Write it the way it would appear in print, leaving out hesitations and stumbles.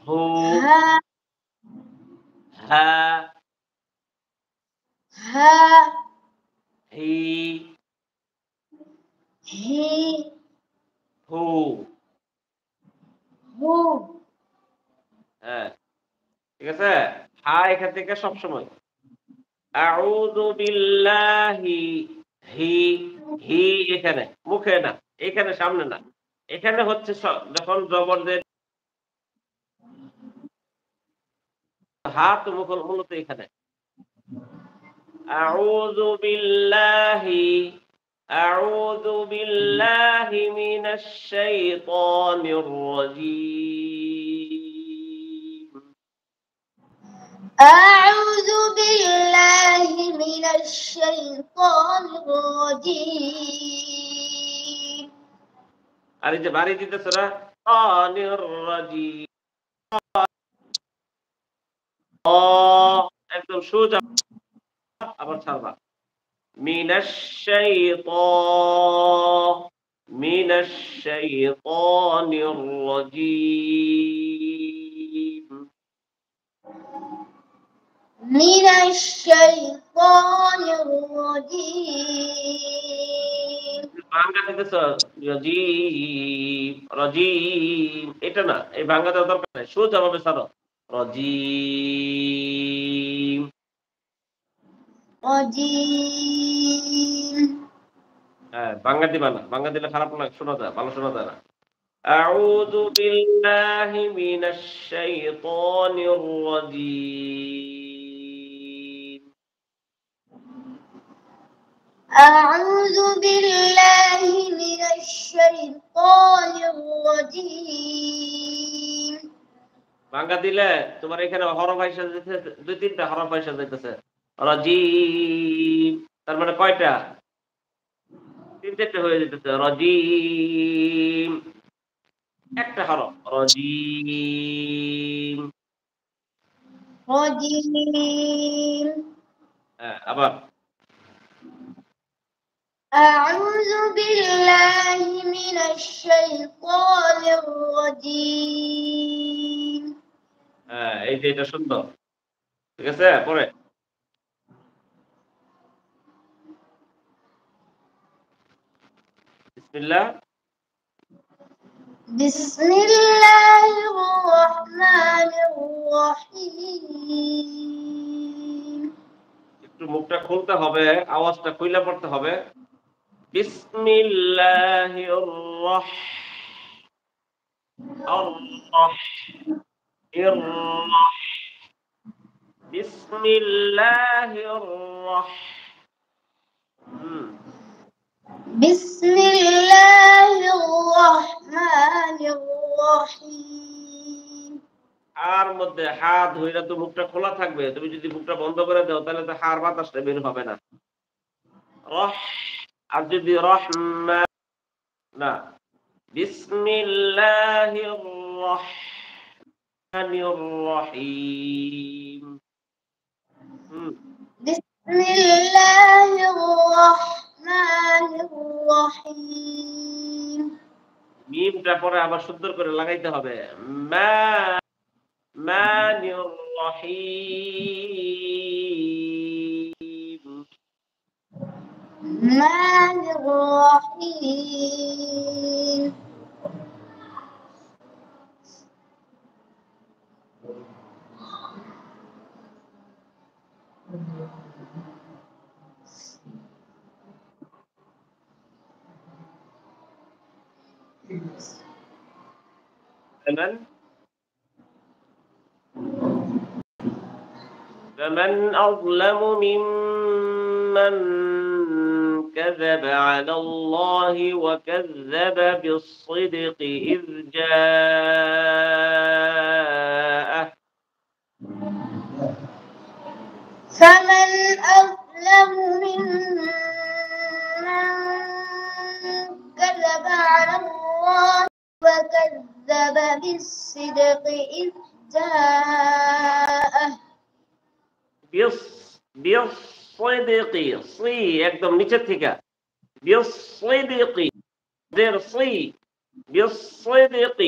হু, হা হা, হা হি, হি হু। হু হ্যাঁ, ঠিক আছে? হা এখান থেকে সবসময়। আউযু বিল্লাহি হি, হি এখানে, মুখে না, এখানে সামনে না। এখানে হচ্ছে যখন জবর দেয় হা তো মূলত এখানে। আউযু বিল্লাহি আউযু বিল্লাহি মিনাশ শাইতানির রাজীম। أعوذ بالله من الشيطان الرجيم আর এই যে বাড়ি দিতেছে না তানির রাজীম। অ একদম সোজা আবার ছাড়বা। মিনাশ শাইতান মিনাশ শাইতানির রাজীম। من الشيطان الرجيم ভাঙ্গা দিতেছ রাজীম, রাজীম এটা না। এই ভাঙ্গা দেওয়ার দরকার নাই। সোজা ভাবে ছাড়ো। রাজীম। رجيم হ্যাঁ, ভাঙ্গা দিবা না। ভাঙ্গা দিলে খারাপ লাগে, শোনা যায়, ভালো শোনা যায় না। আউযু বিল্লাহি মিনাশ শাইতানির রাজীম। أعوذ بالله من الشيطان الرجيم ভাঙ্গা দিলে তোমার এখানে হরফ আইসা যাইতেছে, ২-৩টা হরফ আইসা যাইতেছে। রাজীম তার মানে কয়টা? ৩-৪টা হয়ে যাইতেছে। রাজীম একটা হরফ। রাজীম। رجيم হ্যাঁ, আবার أعوذ بالله من الشيطان الرجيم হ্যাঁ, এই যে এটা সুন্দর। ঠিক আছে? পরে বিসমিল্লাহ। بسم الله الرحمن الرحيم একটু মুখটা খুলতে হবে, আওয়াজটা খুইলা পড়তে হবে। বিসমিল্লাহির রহ আর রহ ইর রহ বিসমিল্লাহির রহ। হুম, بسم الله الرحمن الرحيم হার মধ্যে হা ধইরা তো মুখটা খোলা থাকবে। তুমি যদি মুখটা বন্ধ করে দাও তাহলে তো হার বাতাসটা বের হবে না। রহ আর যদি রহমা না। বিসমিল্লাহির রহমানির রহিম। হুম, بسم الله الرحمن الرحيم মিমটা পরে আবার সুন্দর করে লাগাইতে হবে। মা মানির রহিম। الرحمن الرحيم فمن أظلم ممن كذب على الله وكذب بالصدق إذ جاءه. فمن أظلم ممن كذب على الله وكذب بالصدق إذ جاءه بالصدق صي একদম নিচের থেকে بالصدق দের صي بالصدق